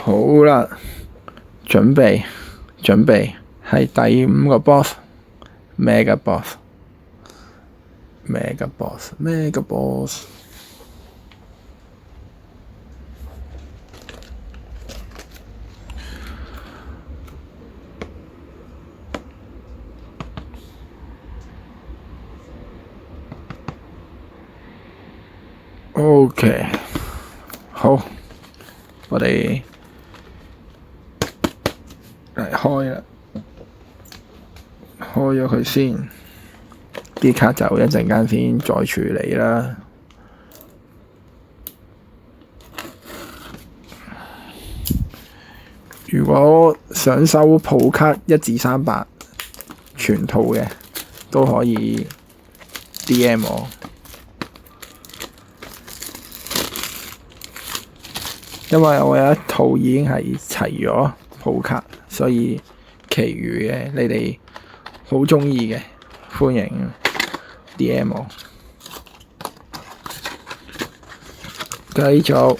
好啦，準備係第5個 boss，Mega Boss。OK，好，我哋嚟開啦，開咗佢先，啲卡就一陣間先再處理啦。如果想收普卡1至300全套嘅，都可以 DM 我。因為我有一套已經係齊咗普卡，所以其餘嘅你哋好鍾意嘅，歡迎 DM 我。繼續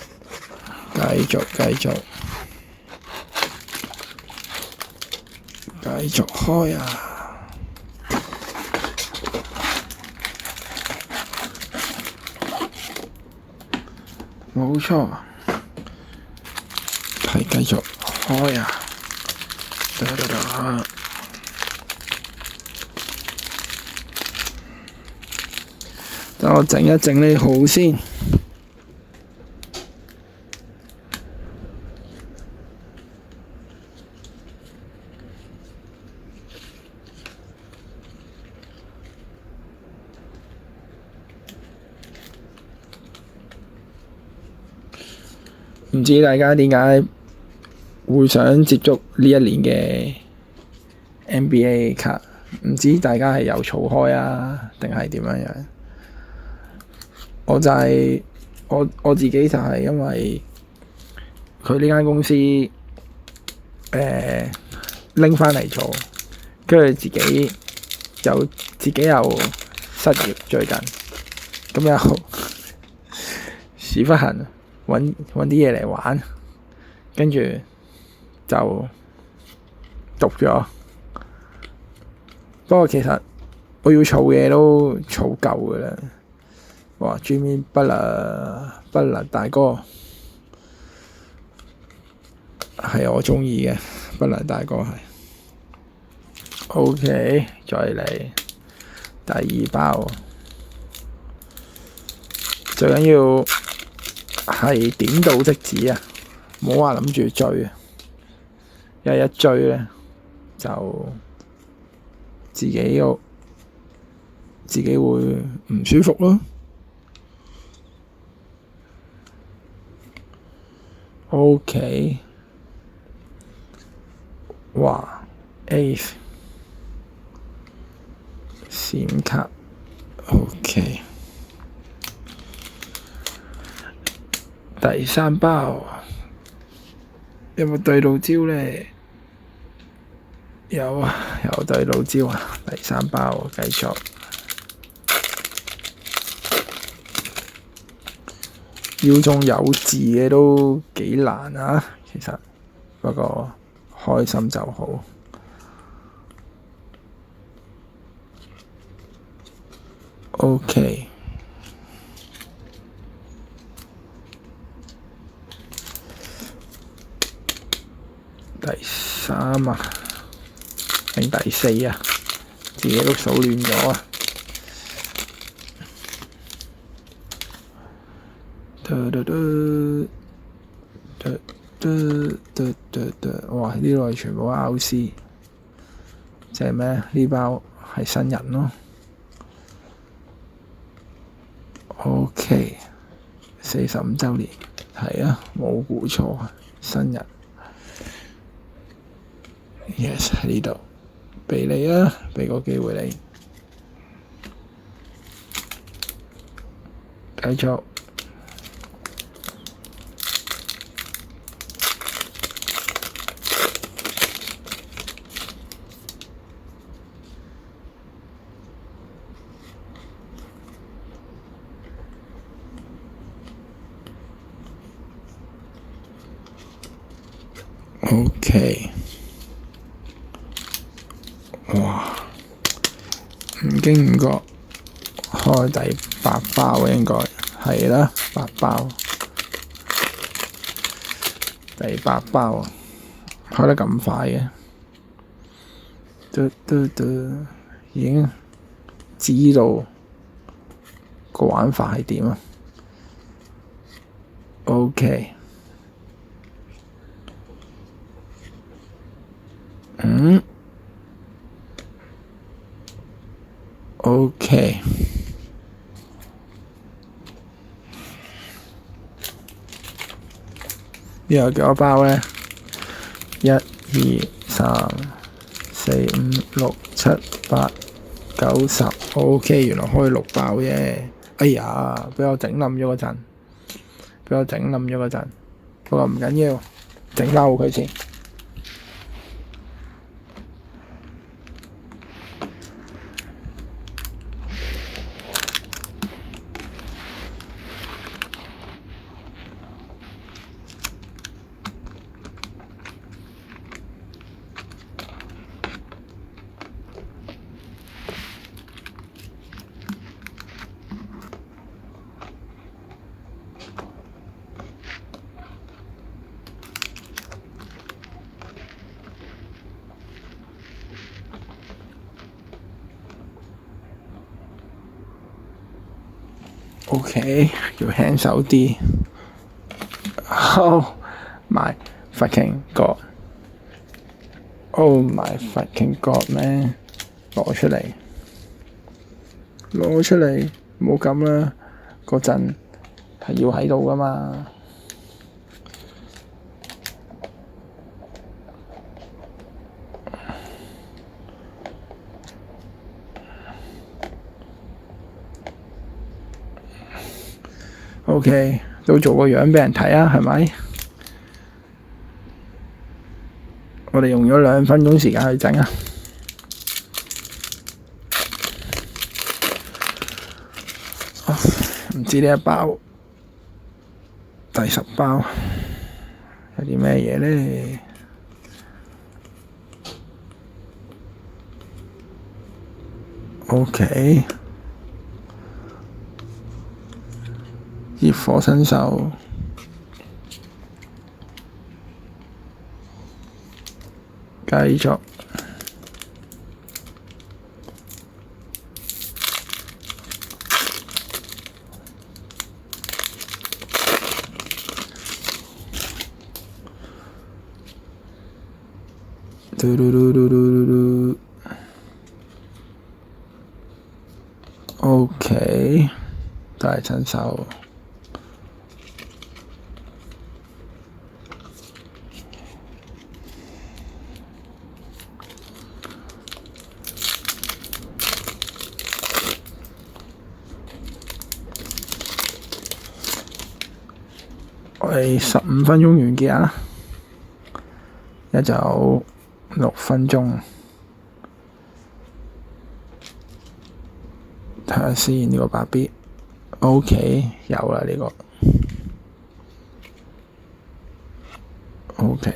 開啊！冇錯。係繼續開啊！等我整一整呢號先。唔知大家點解會想接觸呢一年嘅 NBA 卡？唔知大家係有儲開啊，定係點樣樣？我自己就係因為佢呢間公司拎返嚟做，跟住自己又失業最近，咁又屎忽痕揾啲嘢嚟玩，跟住就讀咗。不過其實我要儲嘅都儲夠㗎啦。哇 Jimmy Butler 大哥係我鍾意嘅，Butler大哥係。OK， 再嚟第2包，最緊要係點到即止啊！唔好話諗住追啊，因為一追咧就自己會唔舒服咯。OK， 哇 Ace 閃卡 OK， 第3包有冇對到焦咧？有啊，有對到焦啊！第3包繼續。要中有字嘅都幾難啊，其實，不過開心就好。OK， 第3啊，定第4啊，自己都數亂咗啊！哇！呢度係全部 RC，即係咩？呢包係新人咯。OK， 45週年，係啊，冇估錯，新人。Yes， 喺呢度，俾你啊，俾個機會你，繼續。OK， 哇，唔經唔覺開第8包應該係啦，8包，第8包啊，開得咁快嘅，已經知道個玩法係點啊。OK， OK， 呢個幾多包咧？1、2、3、4、5、6、7、8、9、10。OK， 原來開6包啫。哎呀，俾我整冧咗嗰陣，不過唔緊要，整翻好佢先。OK， 要輕手啲。Oh my fucking god！ Oh my fucking god 咩？攞出嚟，唔好咁啦，嗰陣係要喺度噶嘛。OK， 都做個樣俾人睇啊，係咪？我哋用咗2分鐘時間去整啊。唔知呢一包第10包有啲咩嘢咧？OK， 熱火新手，繼續。OK， 都係新手。我哋15分鐘完結啊！一就6分鐘，睇下先呢個8 B。OK， 有啦呢個。OK，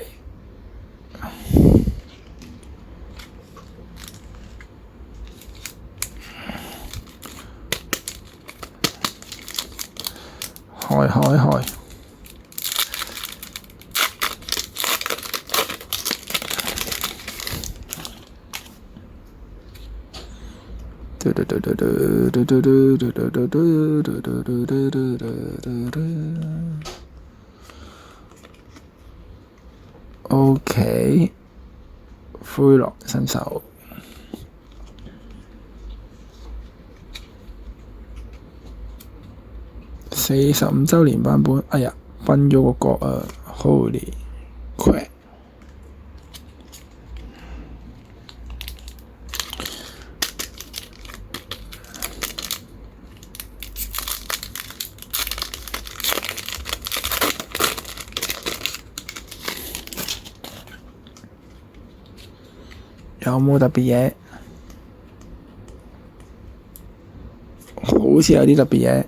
開。OK， 灰狼新手。45週年版本，哎呀，崩咗個角啊 ！Holy crap！有冇特別嘢？好似有啲特別嘢。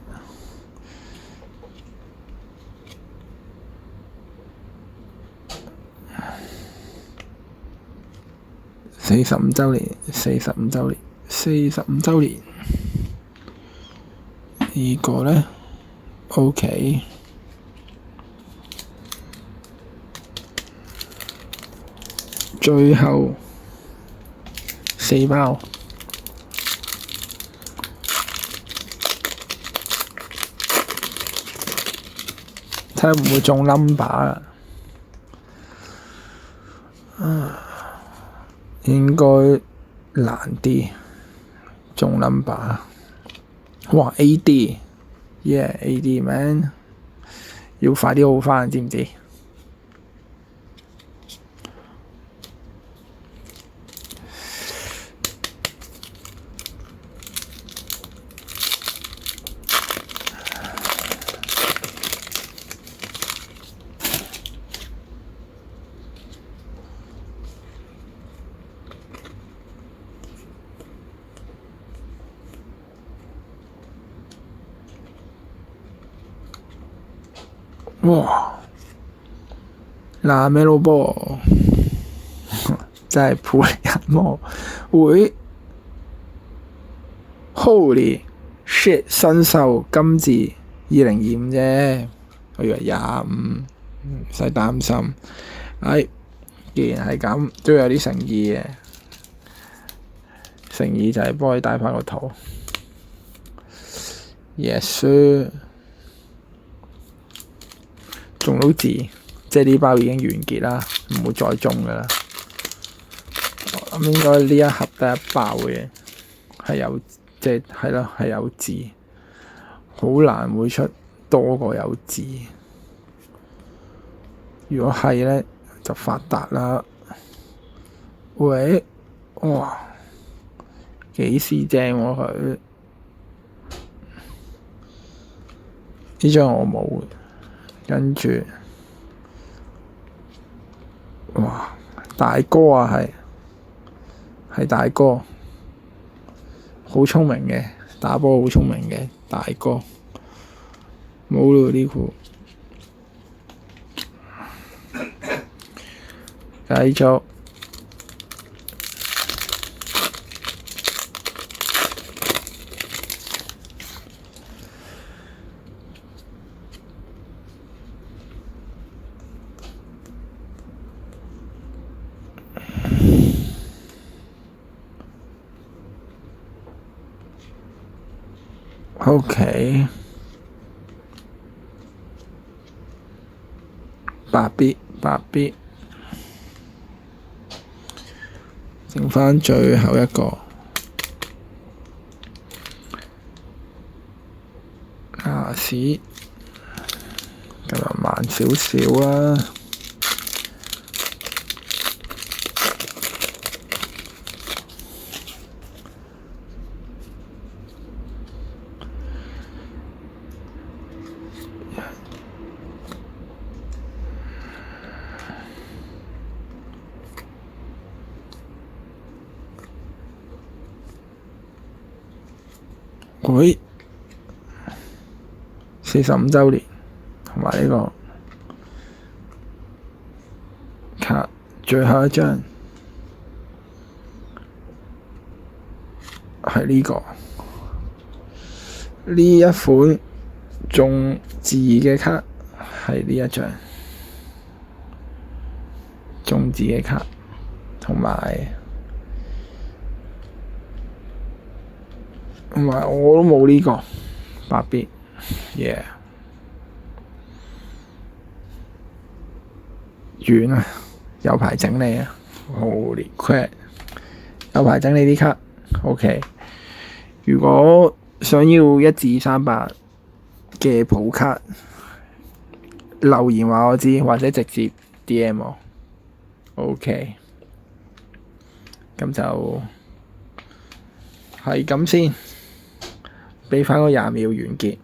45週年，呢個呢 OK，最後4包，睇下會唔會中 number 啊？應該難啲中 number。哇 AD，yeah，AD man，要快啲好返，知唔知？哇！嗱咩咯噃，真係賠人喎！會 Holy shit！新秀今至2025啫，我以為25，唔使擔心。既然係咁，都有啲誠意嘅，誠意就係幫佢戴翻個套。Yes sir。中到字，即係呢包已經完結啦，唔會再中噶啦。我諗應該呢一盒得一包嘅，係有即係咯，係有字，好難會出多過有字。如果係咧，就發達啦。喂，哇，幾時正喎佢？呢張我冇。跟住，哇！大哥啊，係大哥，好聰明嘅，打波好聰明嘅大哥。冇咯呢褲，繼續。OK， 8必，剩返最後一個亞視，今日慢少少啦。喂，45週年，同埋呢個卡最後一張係呢個，呢一款中字嘅卡係呢一張中字嘅卡，同埋我都冇呢個8必，yeah， 完啊，有排整理啊 ，Holy crap， 有排整理啲卡 ，OK。如果想要1至300嘅普卡，留言話我知，或者直接 DM 我 ，OK。咁就係咁先。畀返個20秒完結，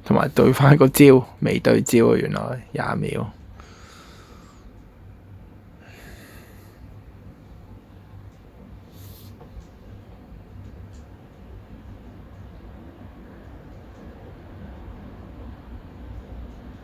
同埋對返個焦，未對焦啊！原來20秒。